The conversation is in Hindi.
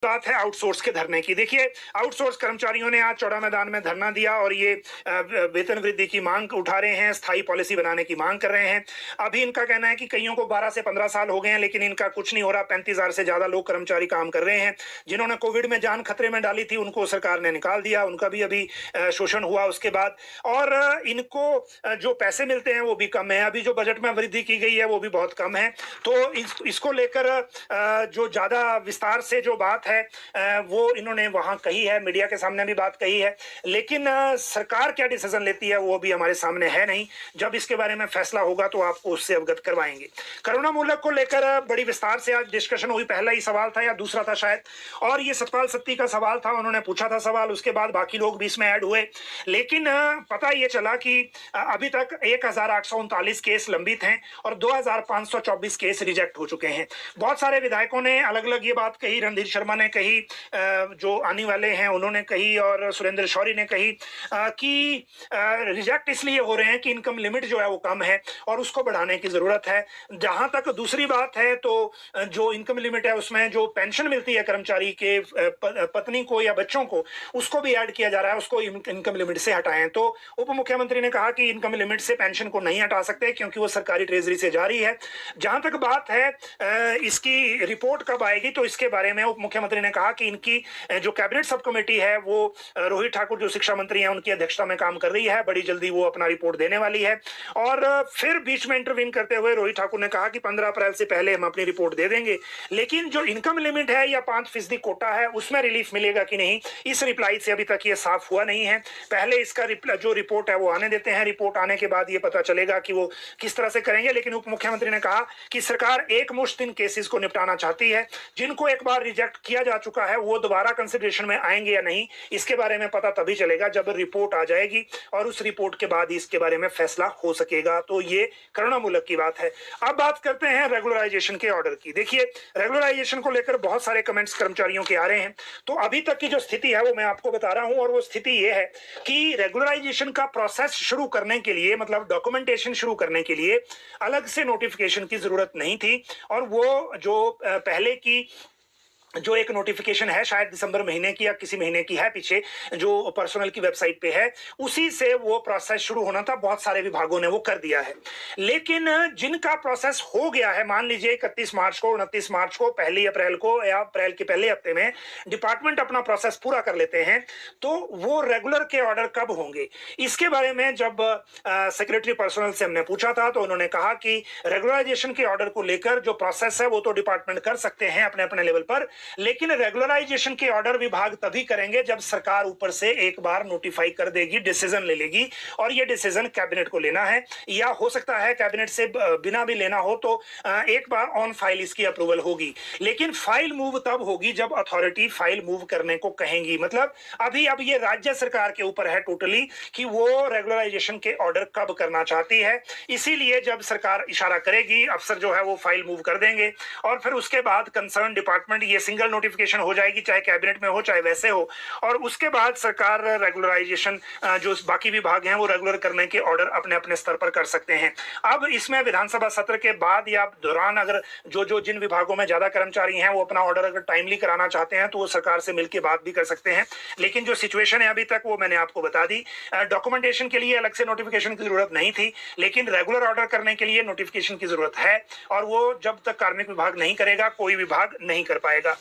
बात है आउटसोर्स के धरने की। देखिए, आउटसोर्स कर्मचारियों ने आज चौड़ा मैदान में धरना दिया और ये वेतन वृद्धि की मांग उठा रहे हैं, स्थायी पॉलिसी बनाने की मांग कर रहे हैं। अभी इनका कहना है कि कईयों को 12 से 15 साल हो गए हैं, लेकिन इनका कुछ नहीं हो रहा। 35,000 से ज्यादा लोग कर्मचारी काम कर रहे हैं। जिन्होंने कोविड में जान खतरे में डाली थी, उनको सरकार ने निकाल दिया, उनका भी अभी शोषण हुआ उसके बाद। और इनको जो पैसे मिलते हैं वो भी कम है। अभी जो बजट में वृद्धि की गई है वो भी बहुत कम है। तो इसको लेकर जो ज्यादा विस्तार से जो बात है वो इन्होंने वहां कही है, मीडिया के सामने भी बात कही है, लेकिन सरकार क्या डिसीजन लेती है वो भी हमारे सामने है नहीं। जब इसके बारे में फैसला होगा तो आपको उससे अवगत करवाएंगे। करुणा मूलक को लेकर बड़ी विस्तार से आज डिस्कशन हुई। पहला ही सवाल था या दूसरा था शायद, और ये सतपाल सत्ती का सवाल था। उन्होंने पूछा था सवाल, उसके बाद बाकी लोग भी इसमें ऐड हुए। लेकिन पता ये चला कि अभी तक 1839 केस लंबित हैं और 2524 केस रिजेक्ट हो चुके हैं। बहुत सारे विधायकों ने अलग अलग ये बात कही। रणधीर शर्मा ने कही, जो आने वाले हैं उन्होंने कही, और सुरेंद्र शौरी ने कही कि रिजेक्ट इसलिए हो रहे हैं कि इनकम लिमिट जो है वो कम है और उसको बढ़ाने की जरूरत है। जहां तक दूसरी बात है तो जो इनकम लिमिट है उसमें जो पेंशन मिलती है कर्मचारी के पत्नी को या बच्चों को, उसको भी ऐड किया जा रहा है, उसको इनकम लिमिट से हटाएं। तो उप मुख्यमंत्री ने कहा कि इनकम लिमिट से पेंशन को नहीं हटा सकते क्योंकि वो सरकारी ट्रेजरी से जारी है। जहां तक बात है इसकी रिपोर्ट कब आएगी, तो इसके बारे में उप मुख्यमंत्री ने कहा कि इनकी जो कैबिनेट सब कमेटी है वो रोहित ठाकुर जो शिक्षा मंत्री हैं उनकी अध्यक्षता में काम कर रही है। बड़ी जल्दी वो अपना रिपोर्ट देने वाली है। और फिर बीच में इंटरवीन करते हुए रोहित ठाकुर ने कहा कि 15 अप्रैल से पहले हम अपनी रिपोर्ट दे देंगे, लेकिन जो इनकम लिमिट है या 5% कोटा है उसमें रिलीफ मिलेगा कि नहीं, इस रिप्लाई से अभी तक ये साफ हुआ नहीं है। पहले इसका जो रिपोर्ट है वो आने देते हैं, रिपोर्ट आने के बाद ये पता चलेगा कि वो किस तरह से करेंगे। लेकिन उप मुख्यमंत्री ने कहा कि सरकार एक मुश्त इन केसेस को निपटाना चाहती है। जिनको एक बार रिजेक्ट किया जा चुका है वो दोबारा कंसिडरेशन में आएंगे या नहीं, इसके बारे में पता तभी चलेगा जब रिपोर्ट आ जाएगी और उस रिपोर्ट के बाद इसके बारे में फैसला हो सकेगा। तो ये करुणामूलक की बात है। अब बात करते हैं रेगुलराइजेशन के ऑर्डर की। देखिए, रेगुलराइजेशन को लेकर बहुत सारे कमेंट्स कर्मचारियों के आ रहे हैं। तो अभी तक की जो स्थिति है वो मैं आपको बता रहा हूं, और वो स्थिति ये है कि रेगुलराइजेशन का प्रोसेस शुरू करने के लिए, मतलब डॉक्यूमेंटेशन शुरू करने के लिए अलग से नोटिफिकेशन की जरूरत नहीं थी। और वो जो पहले की जो एक नोटिफिकेशन है शायद दिसंबर महीने की या किसी महीने की है पीछे, जो पर्सनल की वेबसाइट पे है, उसी से वो प्रोसेस शुरू होना था। बहुत सारे विभागों ने वो कर दिया है। लेकिन जिनका प्रोसेस हो गया है, मान लीजिए 31 मार्च को, 29 मार्च को, 1 अप्रैल को या अप्रैल के पहले हफ्ते में डिपार्टमेंट अपना प्रोसेस पूरा कर लेते हैं, तो वो रेगुलर के ऑर्डर कब होंगे, इसके बारे में जब सेक्रेटरी पर्सनल से हमने पूछा था तो उन्होंने कहा कि रेगुलराइजेशन के ऑर्डर को लेकर जो प्रोसेस है वो तो डिपार्टमेंट कर सकते हैं अपने अपने लेवल पर, लेकिन रेगुलराइजेशन के ऑर्डर विभाग तभी करेंगे जब सरकार ऊपर से एक बार नोटिफाई कर देगी, डिसीजन ले लेगी, और ये डिसीजन कैबिनेट को लेना है, या हो सकता है कैबिनेट से बिना भी लेना हो तो एक बार ऑन फाइल इसकी अप्रूवल होगी। लेकिन फाइल मूव तब होगी जब अथॉरिटी फाइल मूव करने को कहेंगी। मतलब अभी अब ये राज्य सरकार के ऊपर है टोटली कि वो रेगुलराइजेशन के ऑर्डर कब करना चाहती है। इसीलिए जब सरकार इशारा करेगी, अफसर जो है वो फाइल मूव कर देंगे, और फिर उसके बाद कंसर्न डिपार्टमेंट, ये सिंगल नोटिफिकेशन हो जाएगी, चाहे कैबिनेट में हो चाहे वैसे हो, और उसके बाद सरकार रेगुलराइजेशन जो बाकी विभाग हैं वो रेगुलर करने के ऑर्डर अपने अपने स्तर पर कर सकते हैं। अब इसमें विधानसभा सत्र के बाद या दौरान अगर जो जिन विभागों में ज्यादा कर्मचारी हैं वो अपना ऑर्डर अगर टाइमली कराना चाहते हैं तो वो सरकार से मिलकर बात भी कर सकते हैं। लेकिन जो सिचुएशन है अभी तक वो मैंने आपको बता दी। डॉक्यूमेंटेशन के लिए अलग से नोटिफिकेशन की जरूरत नहीं थी, लेकिन रेगुलर ऑर्डर करने के लिए नोटिफिकेशन की जरूरत है, और वो जब तक कार्मिक विभाग नहीं करेगा कोई विभाग नहीं कर पाएगा।